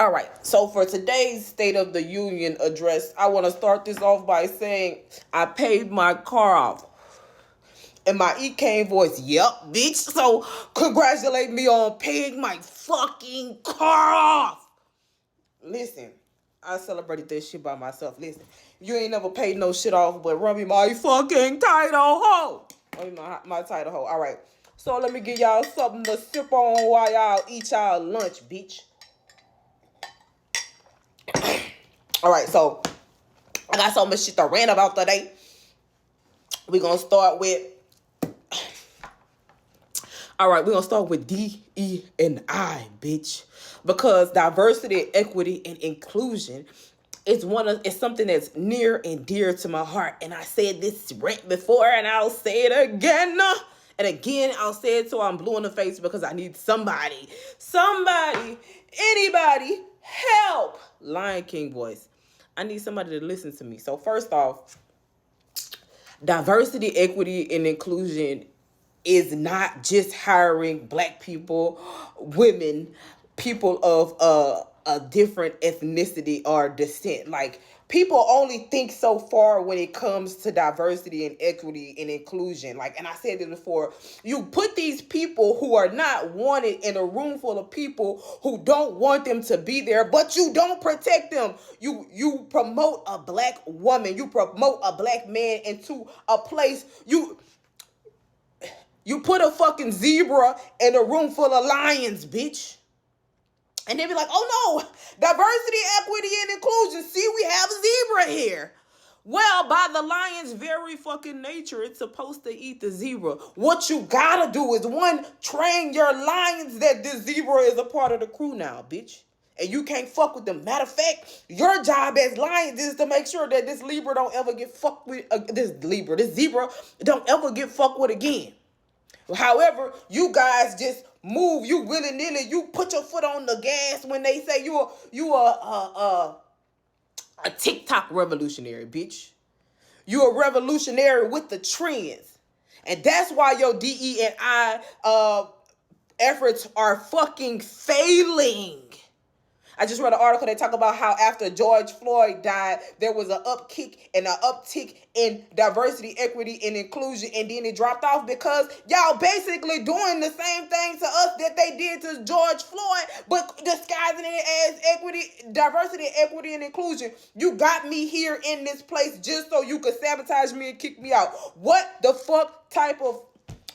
All right. So for today's State of the Union address, I want to start this off by saying I paid my car off. And my E came voice, yep, bitch. So congratulate me on paying my fucking car off. Listen, I celebrated this shit by myself. Listen, you ain't never paid no shit off, but run me my fucking title hoe. Oh, you know my title hoe. All right. So let me give y'all something to sip on while y'all eat y'all lunch, bitch. All right, so I got so much shit to rant about today. We're going to start with... All right, we're going to start with DE&I, bitch. Because diversity, equity, and inclusion is something that's near and dear to my heart. And I said this rant before, and I'll say it again. And again, I'll say it till I'm blue in the face because I need somebody, anybody, help. Lion King voice. I need somebody to listen to me. So first off, diversity, equity, and inclusion is not just hiring black people, women, people of a different ethnicity or descent. Like, people only think so far when it comes to diversity and equity and inclusion. Like, and I said this before, you put these people who are not wanted in a room full of people who don't want them to be there, but you don't protect them. You promote a black woman, you promote a black man into a place. You put a fucking zebra in a room full of lions, bitch. And they be like, oh no, diversity, equity, and inclusion. See, we have a zebra here. Well, by the lion's very fucking nature, it's supposed to eat the zebra. What you gotta do is, one, train your lions that this zebra is a part of the crew now, bitch. And you can't fuck with them. Matter of fact, your job as lions is to make sure that this zebra don't ever get fucked with, this zebra don't ever get fucked with again. However, you guys just move, you willy-nilly, you put your foot on the gas when they say you a TikTok revolutionary, bitch. You a revolutionary with the trends. And that's why your DE&I efforts are fucking failing. I just read an article that talk about how after George Floyd died, there was an uptick in diversity, equity, and inclusion, and then it dropped off because y'all basically doing the same thing to us that they did to George Floyd, but disguising it as diversity, equity, and inclusion. You got me here in this place just so you could sabotage me and kick me out. What the fuck type of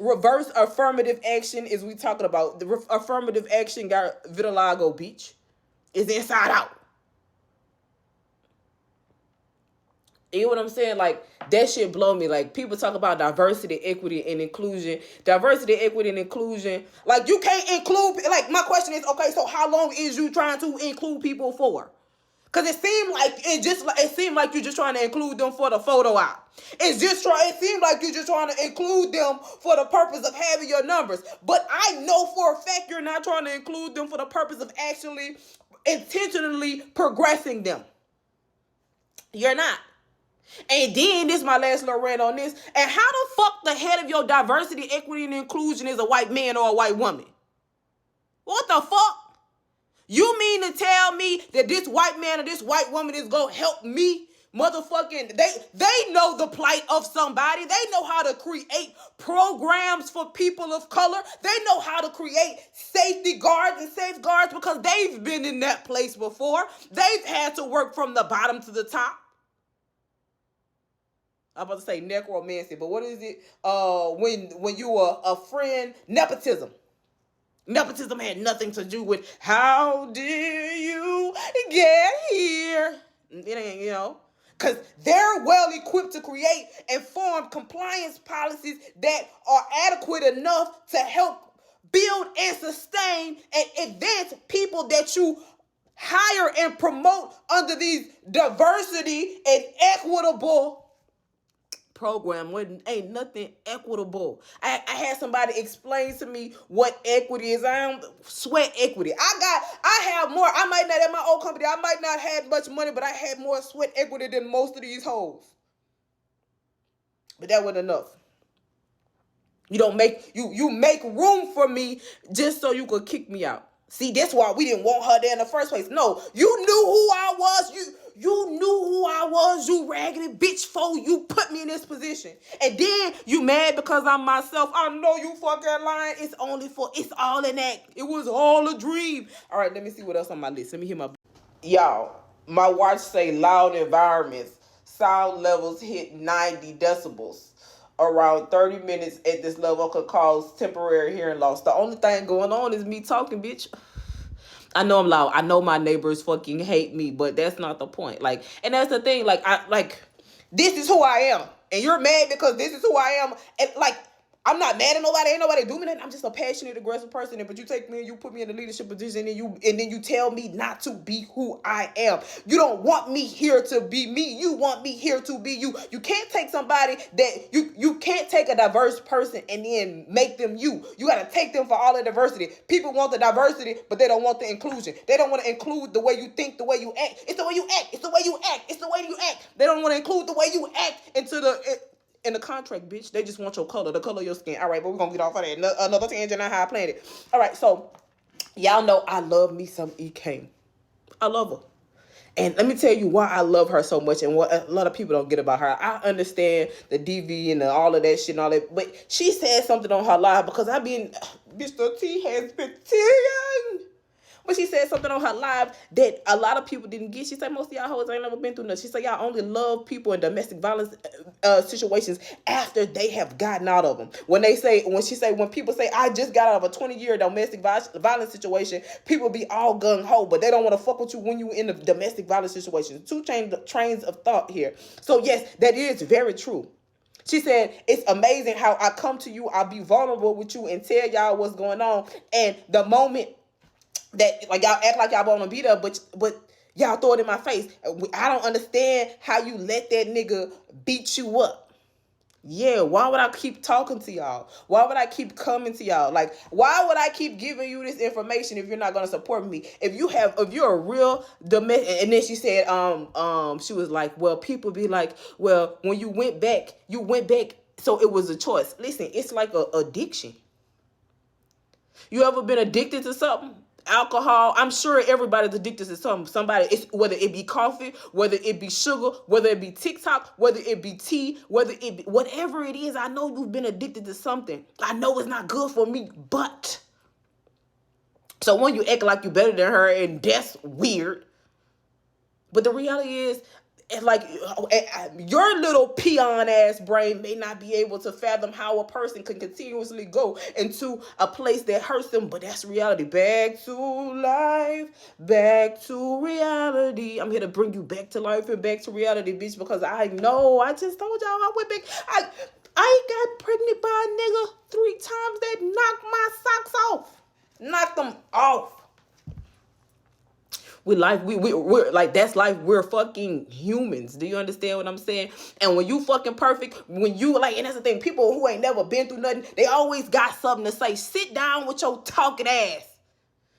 reverse affirmative action is we talking about? The affirmative action got vitiligo, bitch. Is inside out. You know what I'm saying? Like, that shit blow me. Like, people talk about diversity, equity, and inclusion. Diversity, equity, and inclusion. Like, you can't include... Like, my question is, okay, so how long is you trying to include people for? Because it seemed like you're just trying to include them for the photo op. It seemed like you're just trying to include them for the purpose of having your numbers. But I know for a fact you're not trying to include them for the purpose of actually intentionally progressing them. You're not. And then, this is my last little rant on this. And how the fuck the head of your diversity, equity, and inclusion is a white man or a white woman? What the fuck? You mean to tell me that this white man or this white woman is gonna help me? Motherfucking, they know the plight of somebody. They know how to create programs for people of color. They know how to create safety guards and safeguards because they've been in that place before. They've had to work from the bottom to the top. I'm about to say necromancy, but what is it? When you are a friend, nepotism. Nepotism had nothing to do with how did you get here. It ain't, because they're well equipped to create and form compliance policies that are adequate enough to help build and sustain and advance people that you hire and promote under these diversity and equitable program. Ain't nothing equitable. I had somebody explain to me what equity is. I don't sweat equity. I have more. I might not, at my old company, I might not have much money, but I had more sweat equity than most of these hoes. But that wasn't enough. You don't make you make room for me just so you could kick me out. See, that's why we didn't want her there in the first place. No, you knew who I was. You knew who I was, you raggedy bitch, before you put me in this position. And then you mad because I'm myself. I know you fucking lying. It's all an act. It was all a dream. All right, let me see what else on my list. Let me hear my... Y'all, my watch say loud environments. Sound levels hit 90 decibels. Around 30 minutes at this level could cause temporary hearing loss. The only thing going on is me talking, bitch. I know I'm loud. I know my neighbors fucking hate me, but that's not the point. Like, and that's the thing. This is who I am, and you're mad because this is who I am. And like, I'm not mad at nobody. Ain't nobody doing that. I'm just a passionate, aggressive person. But you take me and you put me in a leadership position, and then you tell me not to be who I am. You don't want me here to be me. You want me here to be you. You can't take somebody that you can't take a diverse person and then make them you. You got to take them for all the diversity. People want the diversity, but they don't want the inclusion. They don't want to include the way you think, the way you act. It's the way you act. It's the way you act. It's the way you act. They don't want to include the way you act in the contract, bitch. They just want your color, the color of your skin. All right, but we're going to get off of that. Another tangent on how I planned it. All right, so y'all know I love me some EK. I love her. And let me tell you why I love her so much and what a lot of people don't get about her. I understand the DV and all of that shit and all that, but she said something on her live because Mr. T has been tearing. When she said something on her live that a lot of people didn't get, she said most of y'all hoes ain't never been through nothing. She said y'all only love people in domestic violence situations after they have gotten out of them. When people say I just got out of a 20-year domestic violence situation, people be all gung ho, but they don't want to fuck with you when you in the domestic violence situation. Two trains of thought here. So yes, that is very true. She said, it's amazing how I come to you, I'll be vulnerable with you and tell y'all what's going on. And the moment that like y'all act like y'all want to be there, but y'all throw it in my face. I don't understand how you let that nigga beat you up. Yeah, why would I keep talking to y'all? Why would I keep coming to y'all? Like, why would I keep giving you this information if you're not gonna support me? If you're a real domestic, and then she said, she was like, well, people be like, well, when you went back, so it was a choice. Listen, it's like a addiction. You ever been addicted to something? Alcohol. I'm sure everybody's addicted to something. Whether it be coffee, whether it be sugar, whether it be TikTok, whether it be tea, whether it be whatever it is. I know you've been addicted to something. I know it's not good for me, but so when you act like you're better than her, and that's weird. But the reality is, like, your little peon ass brain may not be able to fathom how a person can continuously go into a place that hurts them, but that's reality. Back to life, back to reality. I'm here to bring you back to life and back to reality, bitch, because I know, I just told y'all I went back. I got pregnant by a nigga 3 times that knocked my socks off. Knocked them off. We're like, that's life. We're fucking humans. Do you understand what I'm saying? And when you fucking perfect, when you like, and that's the thing, people who ain't never been through nothing, they always got something to say. Sit down with your talking ass.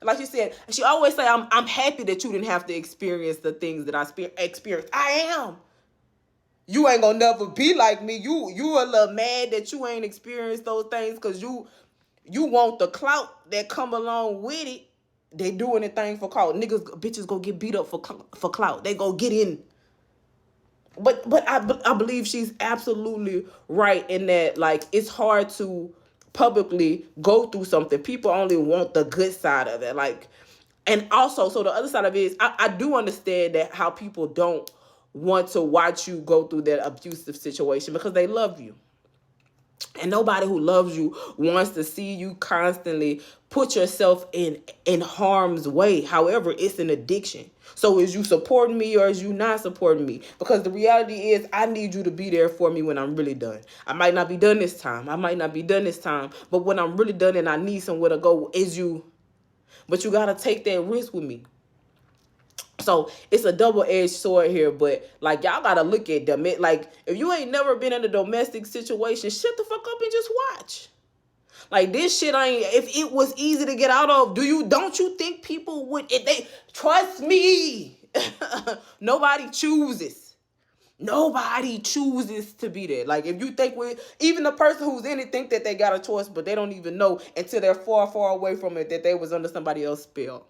Like she said, she always say, I'm happy that you didn't have to experience the things that I experienced. I am. You ain't gonna never be like me. You a little mad that you ain't experienced those things because you want the clout that come along with it. They do anything for clout. Bitches go get beat up for clout. They go get in. But I believe she's absolutely right in that, like, it's hard to publicly go through something. People only want the good side of it. Like, and also, so the other side of it is, I do understand that how people don't want to watch you go through that abusive situation because they love you. And nobody who loves you wants to see you constantly put yourself in harm's way. However, it's an addiction. So is you supporting me or is you not supporting me? Because the reality is I need you to be there for me when I'm really done. I might not be done this time. But when I'm really done and I need somewhere to go, is you. But you got to take that risk with me. So it's a double-edged sword here, but like y'all gotta look at them. Like if you ain't never been in a domestic situation, shut the fuck up and just watch. Like this shit if it was easy to get out of, don't you think people would, if they trust me? Nobody chooses. Nobody chooses to be there. Like, if you think even the person who's in it think that they got a choice, but they don't even know until they're far, far away from it that they was under somebody else's spell.